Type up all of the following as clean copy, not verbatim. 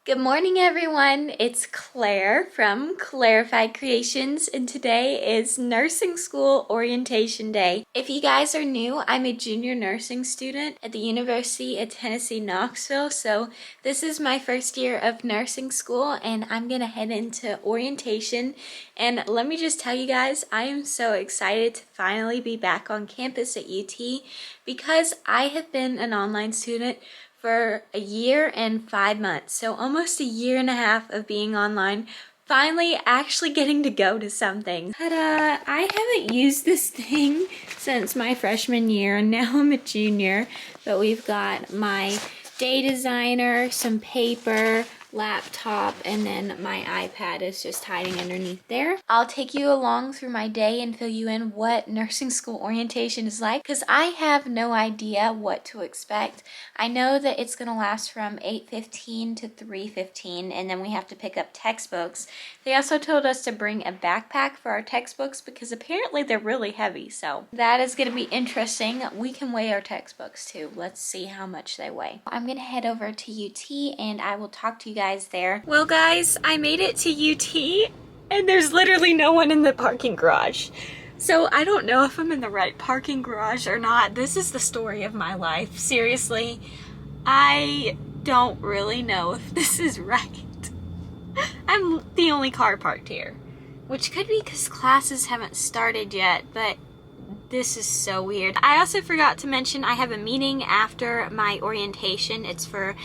Good morning, everyone. It's Claire from Clairified Creations, and today is nursing school orientation day. If you guys are new, I'm a junior nursing student at the University of Tennessee, Knoxville. So this is my first year of nursing school, and I'm gonna head into orientation. And let me just tell you guys, I am so excited to finally be back on campus at UT because I have been an online student for a year and 5 months, so almost a year and a half of being online, finally actually getting to go to something. Ta-da! I haven't used this thing since my freshman year, and now I'm a junior, but we've got my day designer, some paper, laptop, and then my iPad is just hiding underneath there. I'll take you along through my day and fill you in what nursing school orientation is like, because I have no idea what to expect. I know that it's going to last from 8:15 to 3:15, and then we have to pick up textbooks. They also told us to bring a backpack for our textbooks because apparently they're really heavy, so that is going to be interesting. We can weigh our textbooks too. Let's see how much they weigh. I'm going to head over to UT and I will talk to you guys there. Well guys, I made it to UT and there's literally no one in the parking garage. So I don't know if I'm in the right parking garage or not. This is the story of my life. Seriously, I don't really know if this is right. I'm the only car parked here, which could be because classes haven't started yet, but this is so weird. I also forgot to mention I have a meeting after my orientation. It's for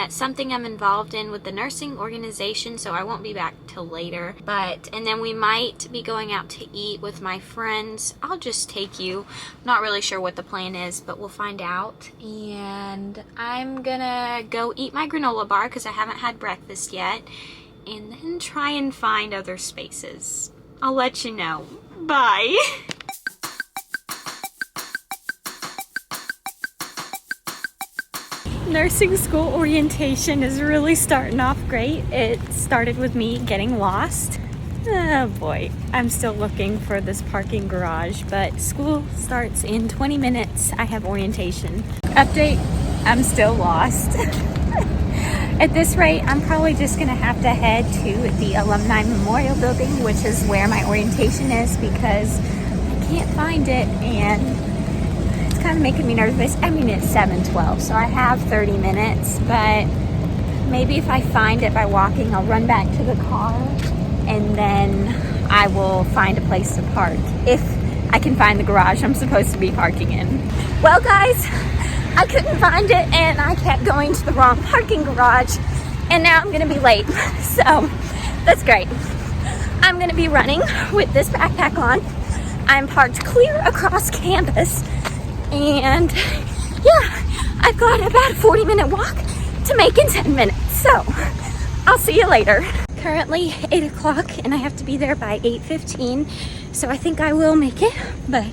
something I'm involved in with the nursing organization, so I won't be back till later. And then we might be going out to eat with my friends. I'll just take you. Not really sure what the plan is, but we'll find out. And I'm gonna go eat my granola bar because I haven't had breakfast yet, and then try and find other spaces. I'll let you know. Bye. Nursing school orientation is really starting off great. It started with me getting lost. Oh boy, I'm still looking for this parking garage, but school starts in 20 minutes. I have orientation. Update, I'm still lost. At this rate, I'm probably just gonna have to head to the Alumni Memorial Building, which is where my orientation is, because I can't find it and kind of making me nervous. I mean, it's 7:12, so I have 30 minutes, but maybe if I find it by walking, I'll run back to the car and then I will find a place to park if I can find the garage I'm supposed to be parking in. Well guys, I couldn't find it and I kept going to the wrong parking garage and now I'm gonna be late, so that's great. I'm gonna be running with this backpack on. I'm parked clear across campus. And yeah, I've got about a 40-minute walk to make in 10 minutes. So I'll see you later. Currently 8 o'clock and I have to be there by 8:15. So I think I will make it, but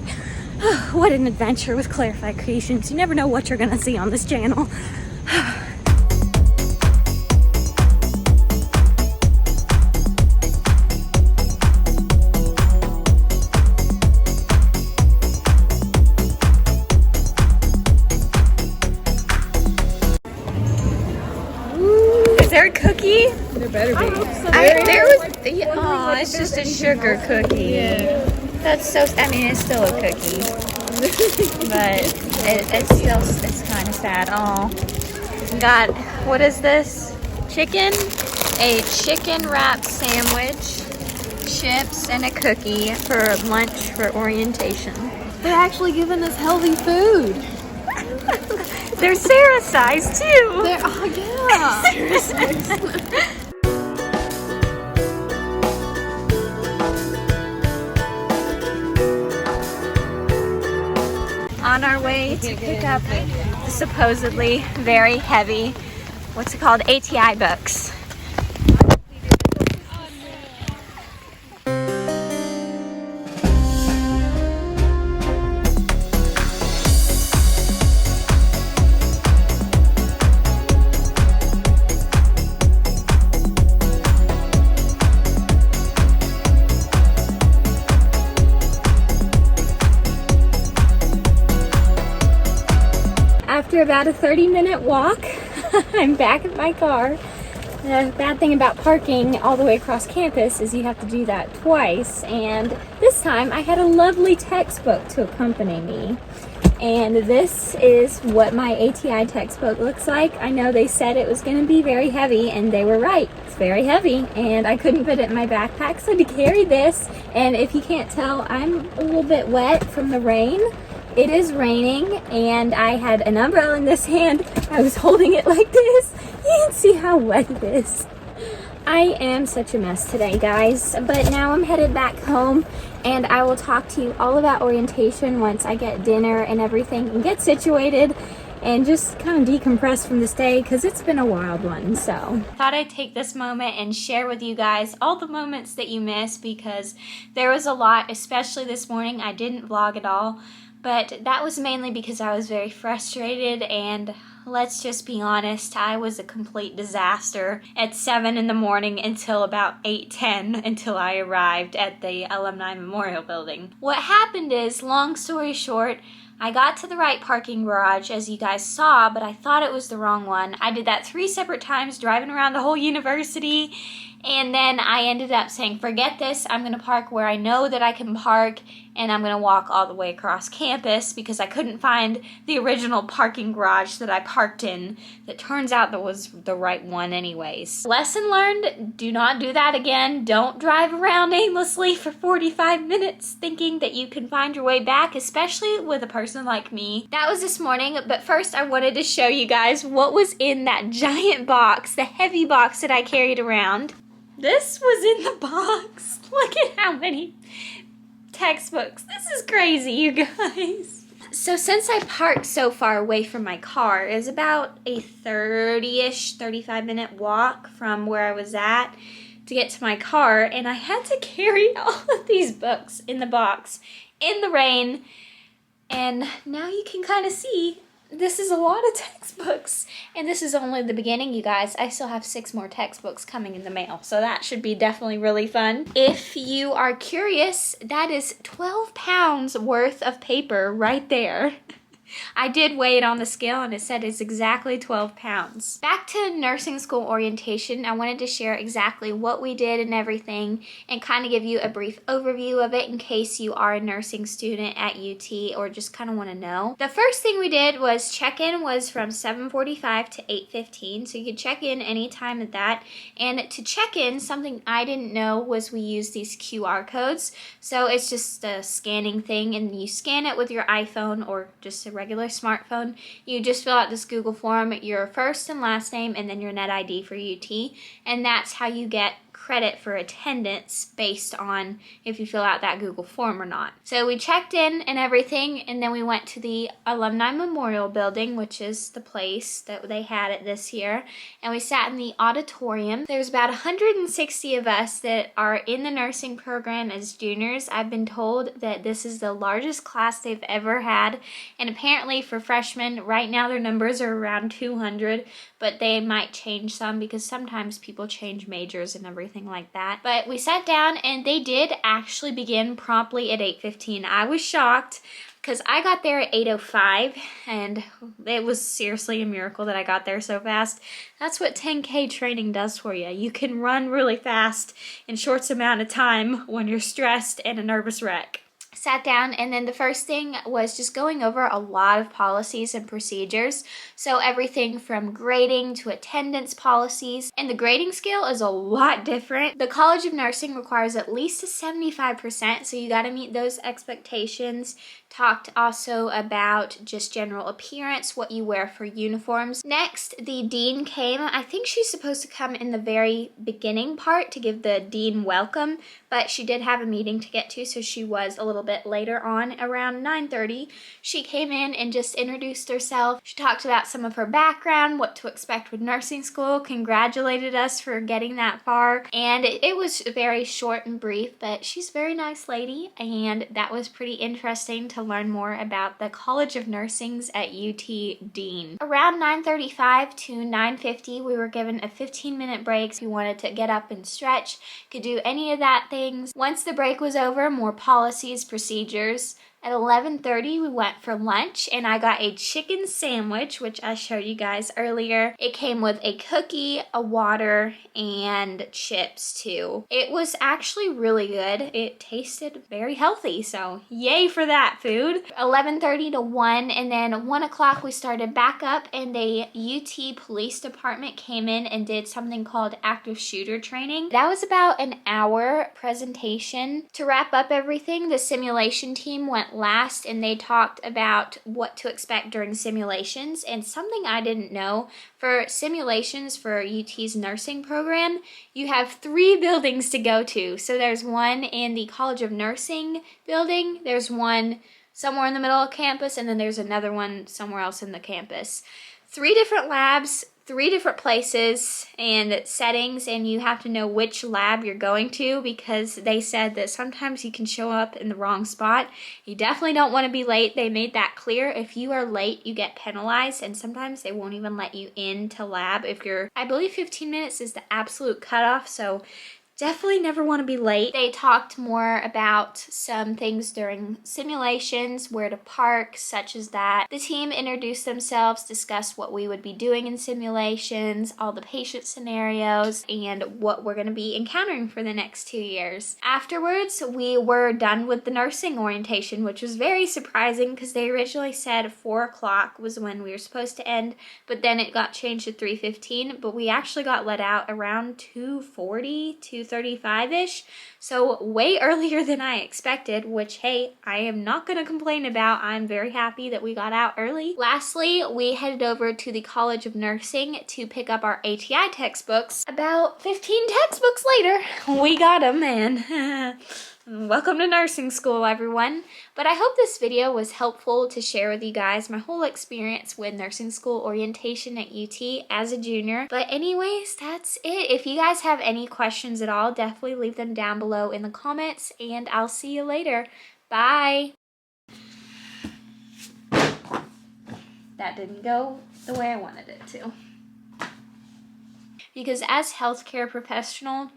oh, what an adventure with Clairified Creations. You never know what you're gonna see on this channel. Is there a cookie? There better be. It's just a sugar cookie. Yeah. That's so, I mean, it's still a cookie. But it's kind of sad. Oh. Got, what is this? Chicken? A chicken wrap sandwich, chips, and a cookie for lunch for orientation. They're actually giving us healthy food. They're Sarah size too. They're, oh yeah. On our way to pick up the supposedly very heavy, what's it called, ATI books. After about a 30-minute walk, I'm back at my car. The bad thing about parking all the way across campus is you have to do that twice, and this time I had a lovely textbook to accompany me. And this is what my ATI textbook looks like. I know they said it was going to be very heavy, and they were right. It's very heavy, and I couldn't put it in my backpack, so I had to carry this. And if you can't tell, I'm a little bit wet from the rain. It is raining, and I had an umbrella in this hand. I was holding it like this. You can see how wet it is. I am such a mess today, guys, but now I'm headed back home, and I will talk to you all about orientation once I get dinner and everything and get situated and just kind of decompress from this day because it's been a wild one. So thought I'd take this moment and share with you guys all the moments that you miss, because there was a lot, especially this morning. I didn't vlog at all, but that was mainly because I was very frustrated, and let's just be honest, I was a complete disaster at 7 in the morning until about 8:10 until I arrived at the Alumni Memorial Building. What happened is, long story short, I got to the right parking garage, as you guys saw, but I thought it was the wrong one. I did that 3 separate times, driving around the whole university, and then I ended up saying, forget this, I'm going to park where I know that I can park, and I'm going to walk all the way across campus, because I couldn't find the original parking garage that I parked in that turns out that was the right one anyways. Lesson learned, do not do that again. Don't drive around aimlessly for 45 minutes thinking that you can find your way back, especially with a person like me. That was this morning, but first I wanted to show you guys what was in that giant box, the heavy box that I carried around. This was in the box. Look at how many textbooks. This is crazy, you guys. So since I parked so far away from my car, it was about a 35-minute walk from where I was at to get to my car, and I had to carry all of these books in the box in the rain, and now you can kind of see this is a lot of textbooks, and this is only the beginning, you guys. I still have 6 more textbooks coming in the mail, so that should be definitely really fun. If you are curious, that is 12 pounds worth of paper right there. I did weigh it on the scale, and it said it's exactly 12 pounds. Back to nursing school orientation, I wanted to share exactly what we did and everything, and kind of give you a brief overview of it in case you are a nursing student at UT or just kind of want to know. The first thing we did was check-in was from 7:45 to 8:15, so you could check in anytime at that. And to check in, something I didn't know was we use these QR codes. So it's just a scanning thing, and you scan it with your iPhone or just a regular smartphone. You just fill out this Google form, your first and last name, and then your net ID for UT, and that's how you get credit for attendance based on if you fill out that Google form or not. So we checked in and everything, and then we went to the Alumni Memorial Building, which is the place that they had it this year, and we sat in the auditorium. There's about 160 of us that are in the nursing program as juniors. I've been told that this is the largest class they've ever had, and apparently for freshmen, right now their numbers are around 200, but they might change some because sometimes people change majors and everything like that. But we sat down, and they did actually begin promptly at 8:15. I was shocked because I got there at 8:05, and it was seriously a miracle that I got there so fast. That's what 10K training does for you. You can run really fast in short amount of time when you're stressed and a nervous wreck. Sat down, and then the first thing was just going over a lot of policies and procedures. So everything from grading to attendance policies, and the grading scale is a lot different. The College of Nursing requires at least a 75%, so you got to meet those expectations. Talked also about just general appearance, what you wear for uniforms. Next, the dean came. I think she's supposed to come in the very beginning part to give the dean welcome, but she did have a meeting to get to, so she was a little bit later on, around 9:30. She came in and just introduced herself. She talked about some of her background, what to expect with nursing school, congratulated us for getting that far, and it was very short and brief, but she's a very nice lady, and that was pretty interesting to learn more about the College of Nursing's at UT Dean. Around 9:35 to 9:50, we were given a 15-minute break. If you wanted to get up and stretch, could do any of that things. Once the break was over, more policies, procedures, At 11:30, we went for lunch, and I got a chicken sandwich, which I showed you guys earlier. It came with a cookie, a water, and chips too. It was actually really good. It tasted very healthy, so yay for that food. 11:30 to 1, and then 1 o'clock we started back up, and the UT Police Department came in and did something called active shooter training. That was about an hour presentation. To wrap up everything, the simulation team went last, and they talked about what to expect during simulations. And something I didn't know, for simulations for UT's nursing program, you have 3 buildings to go to. So there's one in the College of Nursing building, there's one somewhere in the middle of campus, and then there's another one somewhere else in the campus. 3 different labs, 3 different places and settings, and you have to know which lab you're going to, because they said that sometimes you can show up in the wrong spot. You definitely don't want to be late. They made that clear. If you are late, you get penalized, and sometimes they won't even let you into lab if you're, I believe 15 minutes is the absolute cutoff, so definitely never want to be late. They talked more about some things during simulations, where to park, such as that. The team introduced themselves, discussed what we would be doing in simulations, all the patient scenarios, and what we're going to be encountering for the next 2 years. Afterwards, we were done with the nursing orientation, which was very surprising because they originally said 4 o'clock was when we were supposed to end, but then it got changed to 3:15, but we actually got let out around 2:40, 2:35-ish, so way earlier than I expected, which, hey, I am not going to complain about. I'm very happy that we got out early. Lastly, we headed over to the College of Nursing to pick up our ATI textbooks. About 15 textbooks later, we got them, and welcome to nursing school, everyone. But I hope this video was helpful to share with you guys my whole experience with nursing school orientation at UT as a junior. But anyways, that's it. If you guys have any questions at all, definitely leave them down below in the comments, and I'll see you later. Bye! That didn't go the way I wanted it to. Because as healthcare professional,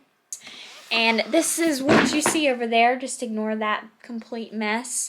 and this is what you see over there, just ignore that complete mess.